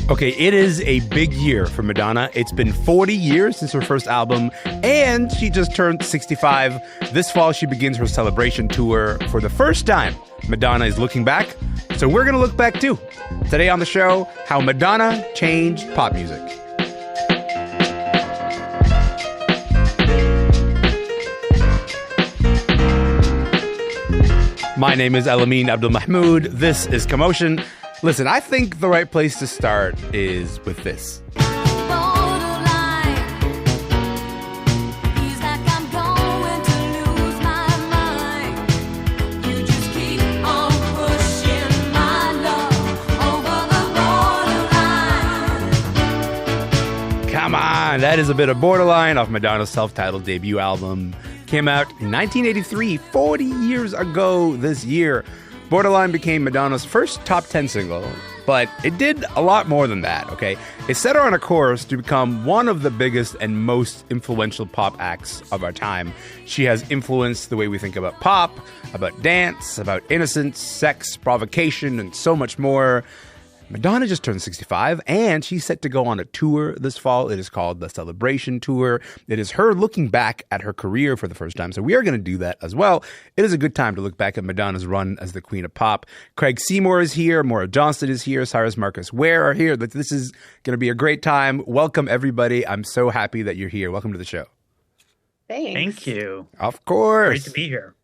Okay, it is a big year for Madonna. It's been 40 years since her first album, and she just turned 65. This fall, she begins her celebration tour. For the first time, Madonna is looking back, so we're going to look back too. Today on the show, how Madonna changed pop music. My name is Elamin Abdelmahmoud. This is Commotion. Listen, I think the right place to start is with this. Come on, that is a bit of Borderline off Madonna's self-titled debut album. Came out in 1983, 40 years ago this year. Borderline became Madonna's first top 10 single, but it did a lot more than that, okay? It set her on a course to become one of the biggest and most influential pop acts of our time. She has influenced the way we think about pop, about dance, about innocence, sex, provocation, and so much more. Madonna just turned 65, and she's set to go on a tour this fall. It is called the Celebration Tour. It is her looking back at her career for the first time, so we are going to do that as well. It is a good time to look back at Madonna's run as the queen of pop. Craig Seymour is here. Maura Johnston is here. Cyrus Marcus Ware are here. This is going to be a great time. Welcome, everybody. I'm so happy that you're here. Welcome to the show. Thanks. Thank you. Of course. Great to be here.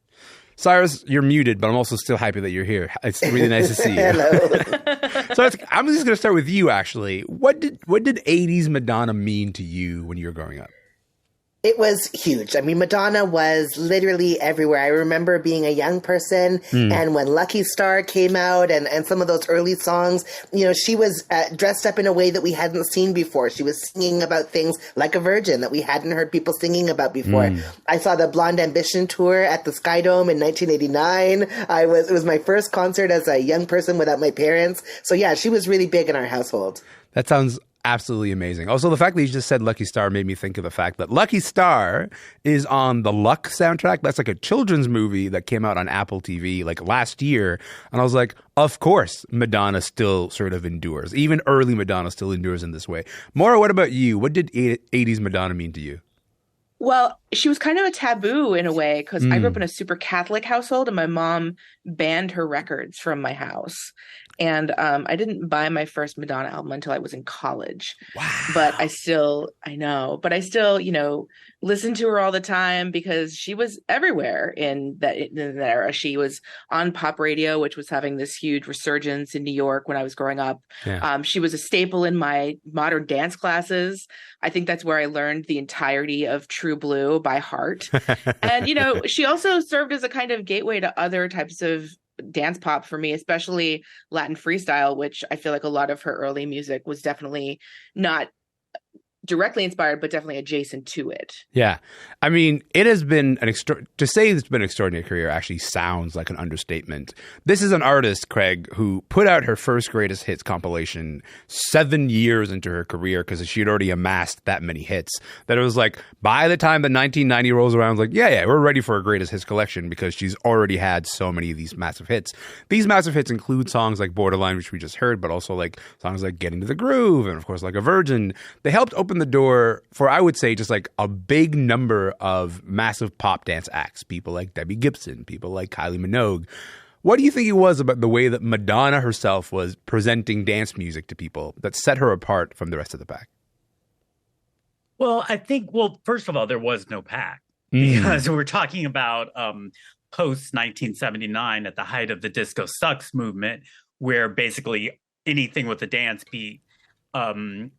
Cyrus, you're muted, but I'm also still happy that you're here. It's really nice to see you. Hello. So I'm just going to start with you, actually. What did 80s Madonna mean to you when you were growing up? It was huge. I mean, Madonna was literally everywhere. I remember being a young person, and when Lucky Star came out and some of those early songs, you know, she was dressed up in a way that we hadn't seen before. She was singing about things like a virgin that we hadn't heard people singing about before. I saw the Blonde Ambition tour at the Sky Dome in 1989. It was my first concert as a young person without my parents. So yeah, she was really big in our household. That sounds absolutely amazing. Also, the fact that you just said Lucky Star made me think of the fact that Lucky Star is on the Luck soundtrack. That's like a children's movie that came out on Apple TV like last year. And I was like, of course, Madonna still sort of endures. Even early Madonna still endures in this way. Maura, what about you? What did 80s Madonna mean to you? Well, she was kind of a taboo in a way because I grew up in a super Catholic household and my mom banned her records from my house. And I didn't buy my first Madonna album until I was in college. Wow. But I still, you know, listened to her all the time because she was everywhere in that era. She was on pop radio, which was having this huge resurgence in New York when I was growing up. Yeah. She was a staple in my modern dance classes. I think that's where I learned the entirety of True Blue by heart. And, you know, she also served as a kind of gateway to other types of dance pop for me, especially Latin freestyle, which I feel like a lot of her early music was definitely not directly inspired, but definitely adjacent to it. Yeah. I mean, it has been to say it's been an extraordinary career actually sounds like an understatement. This is an artist, Craig, who put out her first greatest hits compilation 7 years into her career because she had already amassed that many hits that it was like, by the time the 1990 rolls around, I was like, yeah, we're ready for a greatest hits collection because she's already had so many of these massive hits. These massive hits include songs like Borderline, which we just heard, but also like songs like Get Into the Groove and of course like A Virgin. They helped open the door for, I would say, just like a big number of massive pop dance acts. People like Debbie Gibson, people like Kylie Minogue. What do you think it was about the way that Madonna herself was presenting dance music to people that set her apart from the rest of the pack? Well, I think, first of all, there was no pack because we're talking about post 1979 at the height of the Disco Sucks movement, where basically anything with a dance beat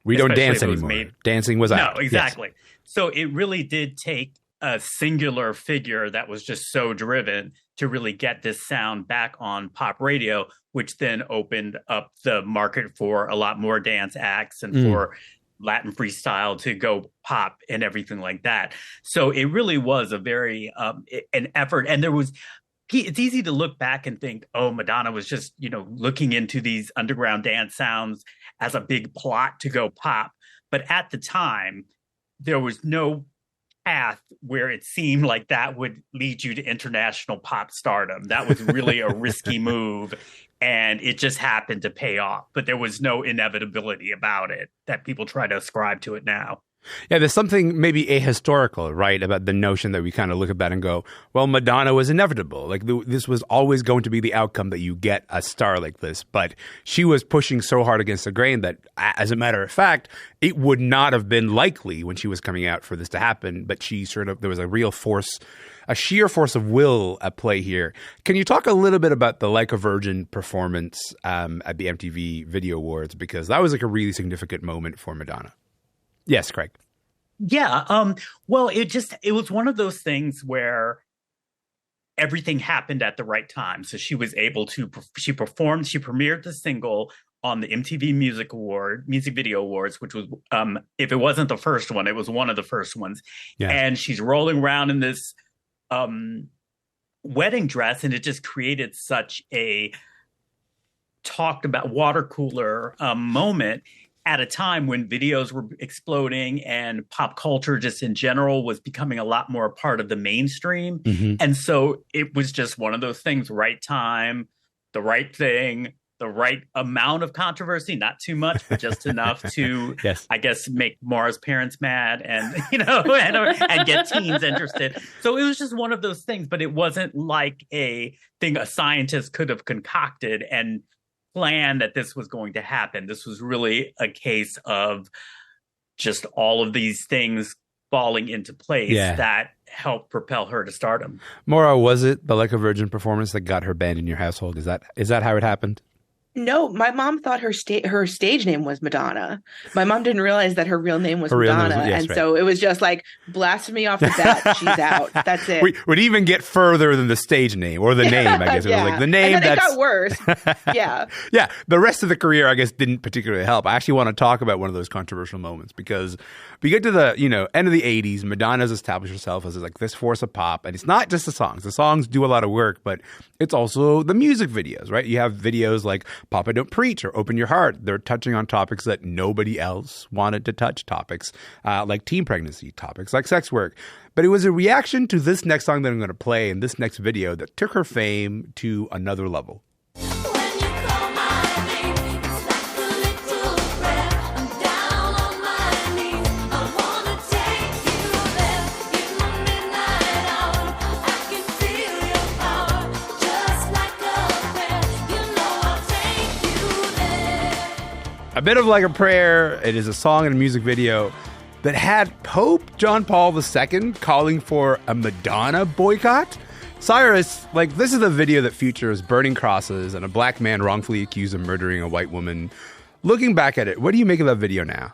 we don't dance anymore. Dancing was out. No, exactly. Yes. So it really did take a singular figure that was just so driven to really get this sound back on pop radio, which then opened up the market for a lot more dance acts and for Latin freestyle to go pop and everything like that. So it really was a very an effort. And there was it's easy to look back and think, oh, Madonna was just, you know, looking into these underground dance sounds as a big plot to go pop. But at the time, there was no path where it seemed like that would lead you to international pop stardom. That was really a risky move, and it just happened to pay off. But there was no inevitability about it that people try to ascribe to it now. Yeah, there's something maybe ahistorical, right, about the notion that we kind of look at that and go, well, Madonna was inevitable. Like, this was always going to be the outcome that you get a star like this. But she was pushing so hard against the grain that, as a matter of fact, it would not have been likely when she was coming out for this to happen. But there was a real force, a sheer force of will at play here. Can you talk a little bit about the Like a Virgin performance at the MTV Video Awards? Because that was like a really significant moment for Madonna. Yes, Craig. Yeah. Well, it was one of those things where everything happened at the right time. So she was able to, she premiered the single on the MTV Music Video Awards, which was, if it wasn't the first one, it was one of the first ones. Yeah. And she's rolling around in this wedding dress, and it just created such a talked about water cooler moment at a time when videos were exploding and pop culture just in general was becoming a lot more a part of the mainstream. Mm-hmm. And so it was just one of those things, right time, the right thing, the right amount of controversy, not too much, but just enough to, yes, I guess, make Maura's parents mad and, and get teens interested. So it was just one of those things, but it wasn't like a thing a scientist could have concocted and plan that this was going to happen. This was really a case of just all of these things falling into place that helped propel her to stardom. Maura, was it the Like a Virgin performance that got her banned in your household? Is that how it happened? No, my mom thought her stage name was Madonna. My mom didn't realize that her real name was Madonna. So it was just like blasphemy off the bat. She's out. That's it. We would even get further than the stage name or the name, I guess. It was like the name. And then it got worse. Yeah. Yeah. The rest of the career, I guess, didn't particularly help. I actually want to talk about one of those controversial moments because we get to the, end of the 80s. Madonna's established herself as like this force of pop. And it's not just the songs. The songs do a lot of work, but it's also the music videos, right? You have videos like Papa Don't Preach or Open Your Heart. They're touching on topics that nobody else wanted to touch, topics like teen pregnancy, topics like sex work. But it was a reaction to this next song that I'm going to play in this next video that took her fame to another level. A bit of Like a Prayer. It is a song and a music video that had Pope John Paul II calling for a Madonna boycott. Syrus, this is a video that features burning crosses and a black man wrongfully accused of murdering a white woman. Looking back at it, what do you make of that video now?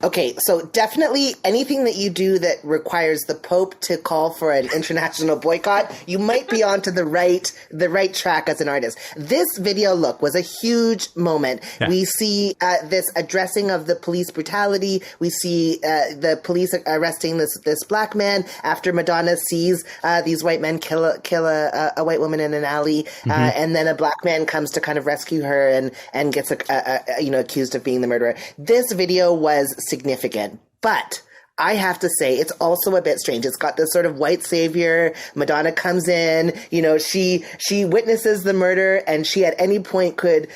Okay, so definitely anything that you do that requires the Pope to call for an international boycott, you might be onto the right track as an artist. This video, was a huge moment. Yeah. We see this addressing of the police brutality. We see the police arresting this black man after Madonna sees these white men kill a white woman in an alley, mm-hmm. And then a black man comes to kind of rescue her and gets accused of being the murderer. This video was significant, but I have to say it's also a bit strange. It's got this sort of white savior. Madonna comes in, she witnesses the murder, and she at any point could,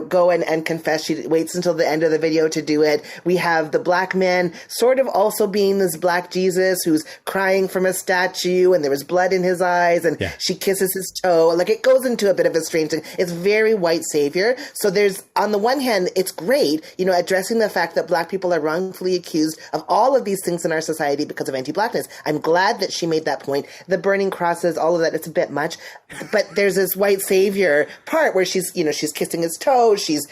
go and confess. She waits until the end of the video to do it. We have the black man sort of also being this black Jesus who's crying from a statue, and there was blood in his eyes, and she kisses his toe. It goes into a bit of a strange thing. It's very white savior. So there's, on the one hand, it's great, addressing the fact that black people are wrongfully accused of all of these things in our society because of anti-blackness. I'm glad that she made that point. The burning crosses, all of that, it's a bit much. But there's this white savior part where she's kissing his toe, she's,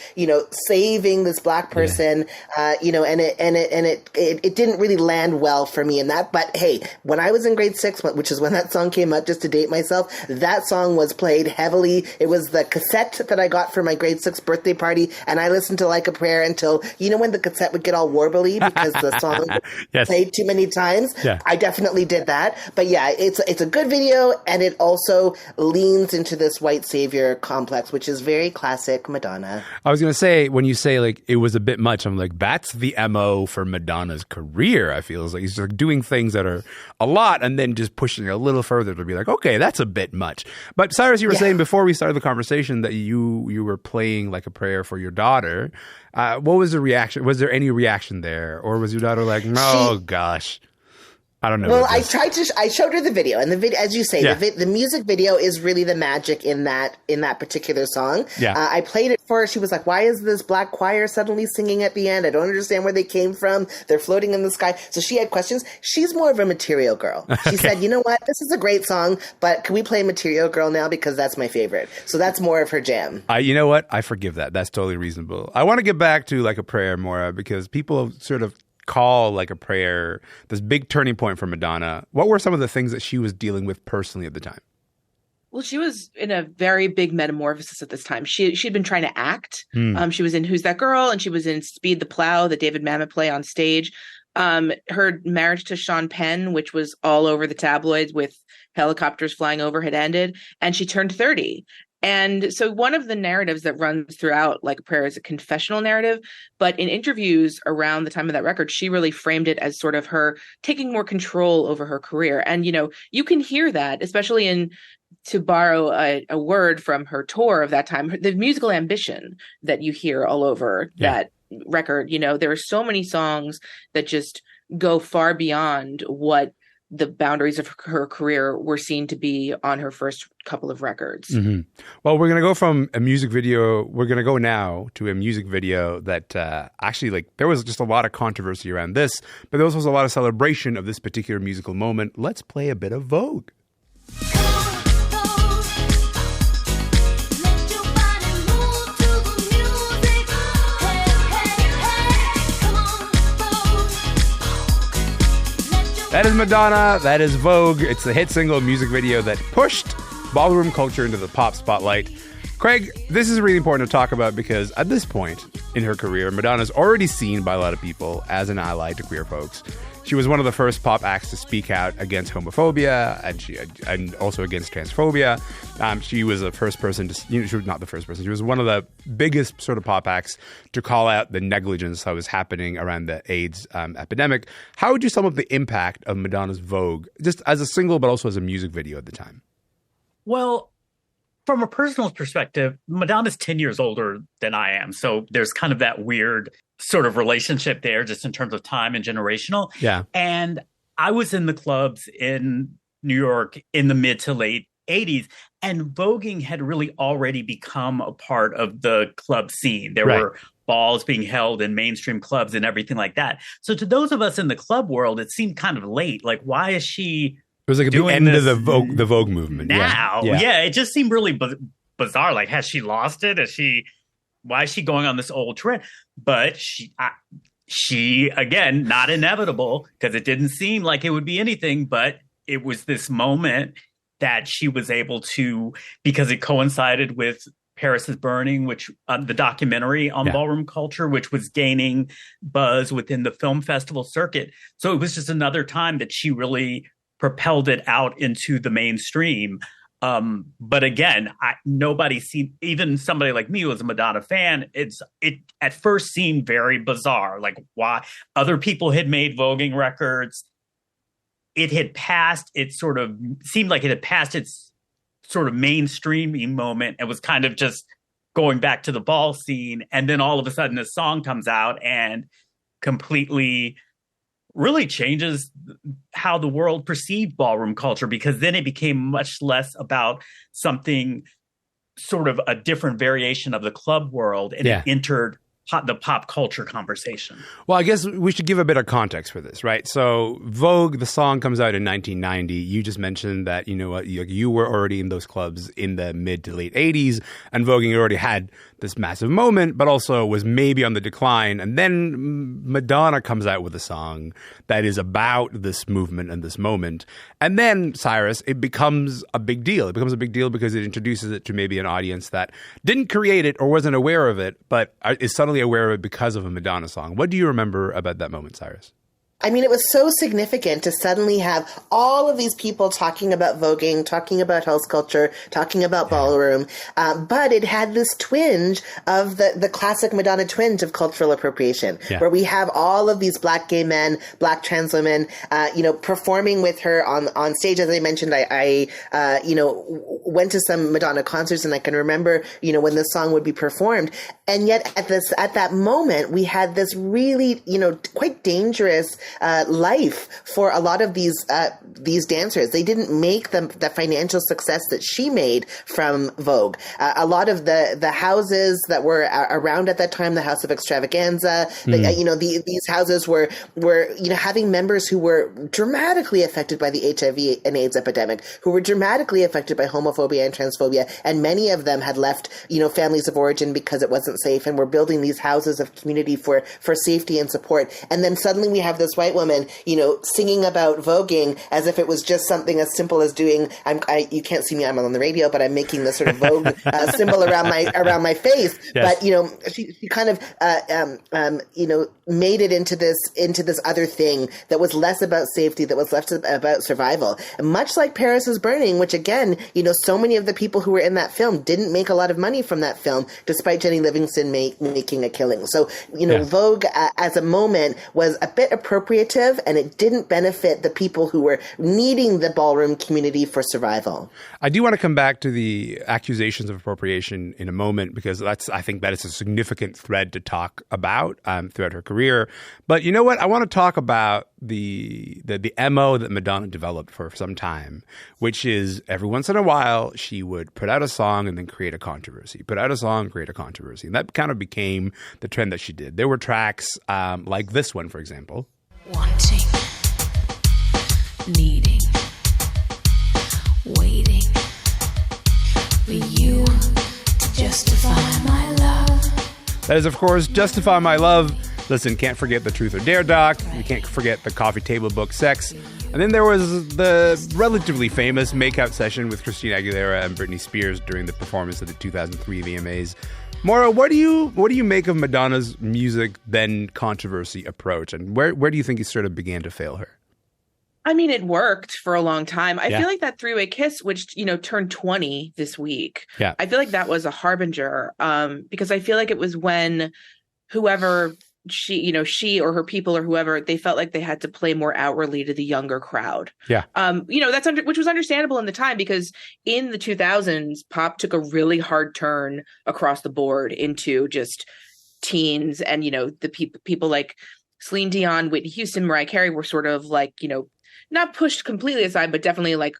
saving this black person, and it didn't really land well for me in that. But hey, when I was in grade 6, which is when that song came out, just to date myself, that song was played heavily. It was the cassette that I got for my grade 6 birthday party, and I listened to Like a Prayer until, when the cassette would get all warbly because the song Yes. played too many times. Yeah. I definitely did that. But yeah, it's a good video, and it also leans into this white savior complex, which is very classic Madonna. I was going to say, when you say like it was a bit much, I'm like, that's the MO for Madonna's career. I feel it's like he's like doing things that are a lot and then just pushing it a little further to be like, okay, that's a bit much. But Syrus, you were saying before we started the conversation that you were playing Like a Prayer for your daughter. What was the reaction? Was there any reaction there? Or was your daughter like, oh, gosh, I don't know. Well, I showed her the video, and the video, as you say, the music video is really the magic in that particular song. Yeah. I played it for her. She was like, why is this black choir suddenly singing at the end? I don't understand where they came from. They're floating in the sky. So she had questions. She's more of a Material Girl. She said, you know what? This is a great song, but can we play Material Girl now? Because that's my favorite. So that's more of her jam. You know what? I forgive that. That's totally reasonable. I want to get back to Like a Prayer, Maura, because people sort of call Like a Prayer this big turning point for Madonna. What were some of the things that she was dealing with personally at the time? Well, she was in a very big metamorphosis at this time. She'd been trying to act. She was in Who's That Girl? And she was in Speed the Plow, the David Mamet play on stage. Her marriage to Sean Penn, which was all over the tabloids with helicopters flying over, had ended. And she turned 30. And so one of the narratives that runs throughout Like a Prayer is a confessional narrative. But in interviews around the time of that record, she really framed it as sort of her taking more control over her career. And, you know, you can hear that, especially in, to borrow a word from her tour of that time, the musical ambition that you hear all over that record. You know, there are so many songs that just go far beyond what the boundaries of her career were seen to be on her first couple of records. Mm-hmm. Well, we're going to go from a music video. We're going to go now to a music video that actually, like, there was just a lot of controversy around this, but there also was a lot of celebration of this particular musical moment. Let's play a bit of Vogue. That is Madonna. That is Vogue. It's the hit single music video that pushed ballroom culture into the pop spotlight. Craig, this is really important to talk about because at this point in her career, Madonna's already seen by a lot of people as an ally to queer folks. She was one of the first pop acts to speak out against homophobia and also against transphobia. She was the first person to, she was not the first person. She was one of the biggest sort of pop acts to call out the negligence that was happening around the AIDS epidemic. How would you sum up the impact of Madonna's Vogue, just as a single, but also as a music video at the time? Well, from a personal perspective, Madonna's 10 years older than I am. So there's kind of that weird sort of relationship there just in terms of time and generational. Yeah. And I was in the clubs in New York in the mid to late 80s, and voguing had really already become a part of the club scene. There were balls being held in mainstream clubs and everything like that. So to those of us in the club world, it seemed kind of late. Like, why is she It was like at the end of the Vogue movement. Now, it just seemed really bizarre. Like, has she lost it? Why is she going on this old trend? But she again, not inevitable, because it didn't seem like it would be anything. But it was this moment that she was able to, because it coincided with Paris is Burning, which the documentary on ballroom culture, which was gaining buzz within the film festival circuit. So it was just another time that she really propelled it out into the mainstream. But again, nobody seen, even somebody like me who was a Madonna fan, it at first seemed very bizarre. Like, why other people had made voguing records. It had passed, it sort of seemed like it had passed its sort of mainstreaming moment and was kind of just going back to the ball scene. And then all of a sudden this song comes out and completely really changes how the world perceived ballroom culture, because then it became much less about something sort of a different variation of the club world, and it entered the pop culture conversation. Well, I guess we should give a bit of context for this, right? So Vogue, the song comes out in 1990. You just mentioned that, you know what, you were already in those clubs in the mid to late 80s, and voguing already had this massive moment, but also was maybe on the decline. And then Madonna comes out with a song that is about this movement and this moment. And then, Syrus, it becomes a big deal. It becomes a big deal because it introduces it to maybe an audience that didn't create it or wasn't aware of it, but is suddenly aware of it because of a Madonna song. What do you remember about that moment, Syrus? I mean, it was so significant to suddenly have all of these people talking about voguing, talking about house culture, talking about ballroom, but it had this twinge of the classic Madonna twinge of cultural appropriation, where we have all of these Black gay men, Black trans women, performing with her on stage. As I mentioned, I went to some Madonna concerts, and I can remember, when this song would be performed, and yet at that moment we had this really, quite dangerous life for a lot of these dancers. They didn't make the financial success that she made from Vogue. A lot of the houses that were around at that time, the House of Extravaganza, these houses were having members who were dramatically affected by the HIV and AIDS epidemic, who were dramatically affected by homophobia and transphobia, and many of them had left families of origin because it wasn't safe, and were building these houses of community for safety and support. And then suddenly we have this white woman, singing about voguing as if it was just something as simple as doing. You can't see me; I'm on the radio, but I'm making this sort of Vogue symbol around my face. Yes. But she kind of made it into this other thing that was less about safety, that was less about survival. And much like Paris is Burning, which again, so many of the people who were in that film didn't make a lot of money from that film, despite Jenny Livingston making a killing. So Vogue as a moment was a bit appropriative, and it didn't benefit the people who were needing the ballroom community for survival. I do want to come back to the accusations of appropriation in a moment, because I think that is a significant thread to talk about throughout her career. But you know what? I want to talk about the MO that Madonna developed for some time, which is every once in a while she would put out a song and then create a controversy. Put out a song, create a controversy. And that kind of became the trend that she did. There were tracks like this one, for example. Wanting, needing, waiting for you to justify my love. That is, of course, Justify My Love. Listen, can't forget the Truth or Dare doc. You can't forget the coffee table book Sex. And then there was the relatively famous makeout session with Christina Aguilera and Britney Spears during the performance of the 2003 VMAs. Maura, what do you make of Madonna's music then controversy approach, and where do you think it sort of began to fail her? I mean, it worked for a long time. I feel like that Three-Way Kiss, which, turned 20 this week. Yeah. I feel like that was a harbinger, because I feel like it was when whoever she or her people or whoever, they felt like they had to play more outwardly to the younger crowd. Yeah. Which was understandable in the time, because in the 2000s, pop took a really hard turn across the board into just teens. And, the people like Celine Dion, Whitney Houston, Mariah Carey were sort of like, not pushed completely aside, but definitely like,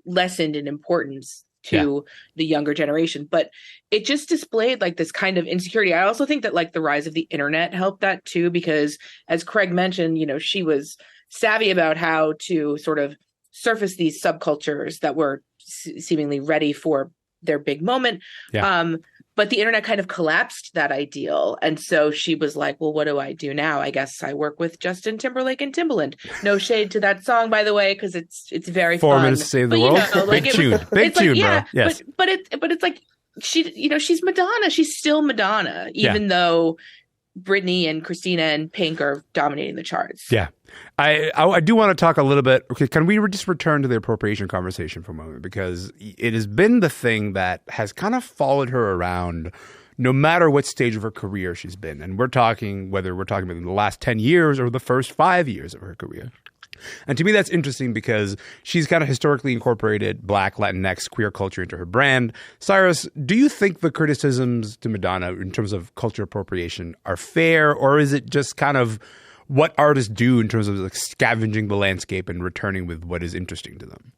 lessened in importance to the younger generation. But it just displayed like this kind of insecurity. I also think that like the rise of the internet helped that too, because as Craig mentioned, she was savvy about how to sort of surface these subcultures that were seemingly ready for their big moment. Yeah. But the internet kind of collapsed that ideal. And so she was like, well, what do I do now? I guess I work with Justin Timberlake and Timbaland. No shade to that song, by the way, because it's very 4 fun. 4 minutes to save the world. Like big tune. Big tune, like, bro. Yes. But it's like she's Madonna. She's still Madonna, even though Britney and Christina and Pink are dominating the charts. Yeah. I do want to talk a little bit. Okay, can we just return to the appropriation conversation for a moment? Because it has been the thing that has kind of followed her around no matter what stage of her career she's been. And whether we're talking about in the last 10 years or the first 5 years of her career. And to me, that's interesting because she's kind of historically incorporated Black, Latinx, queer culture into her brand. Syrus, do you think the criticisms to Madonna in terms of culture appropriation are fair, or is it just kind of what artists do in terms of like scavenging the landscape and returning with what is interesting to them?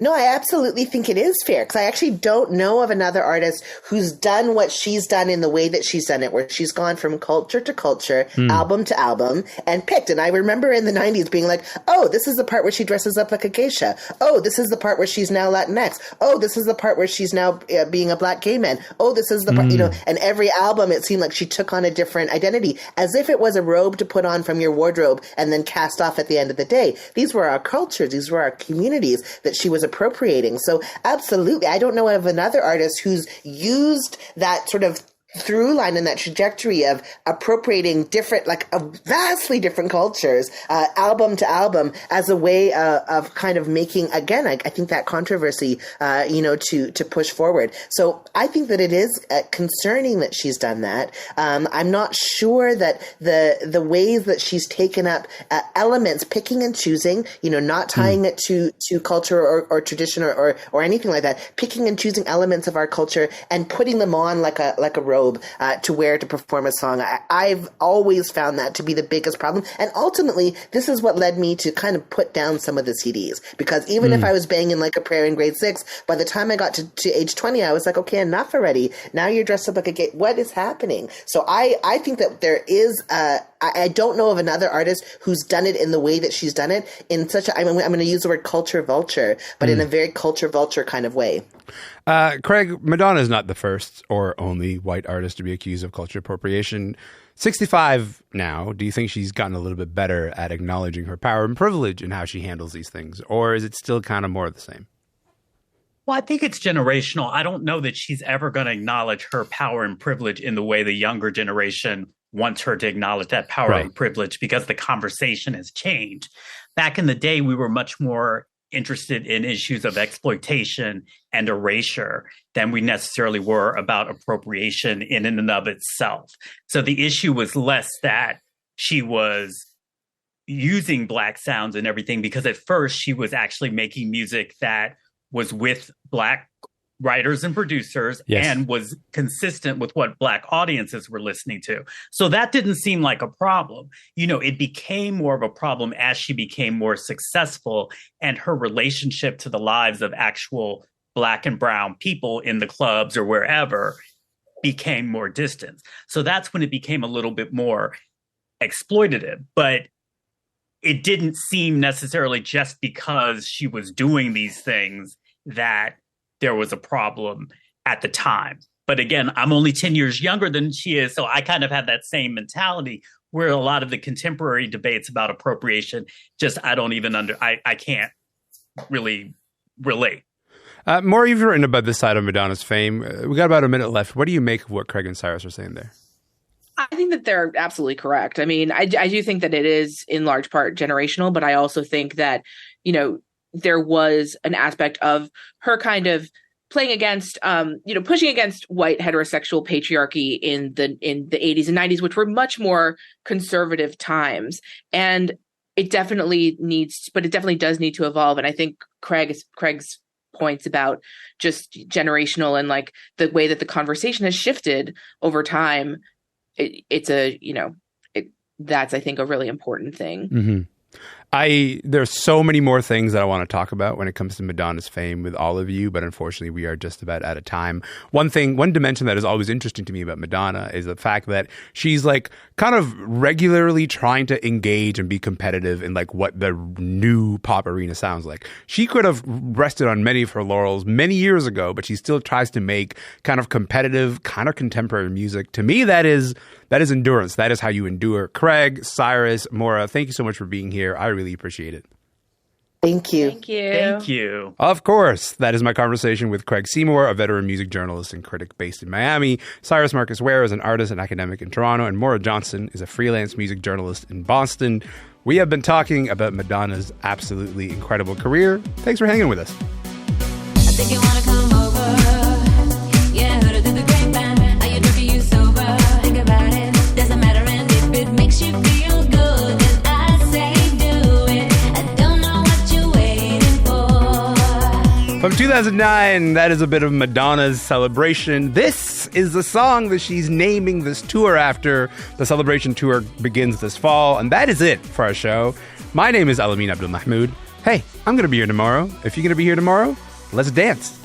No, I absolutely think it is fair, because I actually don't know of another artist who's done what she's done in the way that she's done it, where she's gone from culture to culture, album to album, and picked. And I remember in the 90s being like, oh, this is the part where she dresses up like a geisha. Oh, this is the part where she's now Latinx. Oh, this is the part where she's now being a Black gay man. Oh, this is the part, and every album it seemed like she took on a different identity, as if it was a robe to put on from your wardrobe and then cast off at the end of the day. These were our cultures. These were our communities that she was appropriating. So absolutely, I don't know of another artist who's used that sort of through line and that trajectory of appropriating different, like vastly different cultures, album to album, as a way of kind of making, again, I think that controversy, to push forward. So I think that it is concerning that she's done that. I'm not sure that the ways that she's taken up elements, picking and choosing, not tying it to culture or tradition or anything like that, picking and choosing elements of our culture and putting them on like a robe to wear to perform a song. I've always found that to be the biggest problem. And ultimately, this is what led me to kind of put down some of the CDs, because even if I was banging like a prayer in grade 6, by the time I got to age 20, I was like, okay, enough already. Now you're dressed up like a gay. What is happening? So I think that there is, I don't know of another artist who's done it in the way that she's done it, in such a, I'm going to use the word culture vulture, but in a very culture vulture kind of way. Craig, Madonna is not the first or only white artist to be accused of culture appropriation. 65 now, do you think she's gotten a little bit better at acknowledging her power and privilege in how she handles these things? Or is it still kind of more of the same? Well, I think it's generational. I don't know that she's ever going to acknowledge her power and privilege in the way the younger generation wants her to acknowledge that power and privilege, because the conversation has changed. Back in the day, we were much more interested in issues of exploitation and erasure than we necessarily were about appropriation in and of itself. So the issue was less that she was using Black sounds and everything, because at first she was actually making music that was with Black writers and producers and was consistent with what Black audiences were listening to. So that didn't seem like a problem. It became more of a problem as she became more successful and her relationship to the lives of actual Black and brown people in the clubs or wherever became more distant. So that's when it became a little bit more exploitative. But it didn't seem necessarily just because she was doing these things that there was a problem at the time. But again, I'm only 10 years younger than she is, so I kind of have that same mentality, where a lot of the contemporary debates about appropriation, just I can't really relate. Maura, you've written about this side of Madonna's fame. We got about a minute left. What do you make of what Craig and Syrus are saying there? I think that they're absolutely correct. I mean, I do think that it is in large part generational, but I also think that, there was an aspect of her kind of playing against, pushing against white heterosexual patriarchy in the 80s and 90s, which were much more conservative times. And it definitely does need to evolve. And I think Craig's points about just generational and like the way that the conversation has shifted over time, that's, I think, a really important thing. Mm-hmm. There's so many more things that I want to talk about when it comes to Madonna's fame with all of you, but unfortunately we are just about out of time. One dimension that is always interesting to me about Madonna is the fact that she's like kind of regularly trying to engage and be competitive in like what the new pop arena sounds like. She could have rested on many of her laurels many years ago, but she still tries to make kind of competitive, kind of contemporary music. To me, that is endurance. That is how you endure. Craig, Syrus, Maura, thank you so much for being here. I really appreciate it. Thank you. Thank you. Thank you. Of course. That is my conversation with Craig Seymour, a veteran music journalist and critic based in Miami. Cyrus Marcus Ware is an artist and academic in Toronto. And Maura Johnson is a freelance music journalist in Boston. We have been talking about Madonna's absolutely incredible career. Thanks for hanging with us. I think you want to come over. Yeah, heard it through the grapevine. Are you drinking, you sober? Think about it. Doesn't matter, and if it makes you feel good, then I say do it. I don't know what you're waiting for. From 2009, that is a bit of Madonna's Celebration. This is the song that she's naming this tour after. The Celebration tour begins this fall, and that is it for our show. My name is Elamin Abdelmahmoud. Hey, I'm going to be here tomorrow. If you're going to be here tomorrow, let's dance.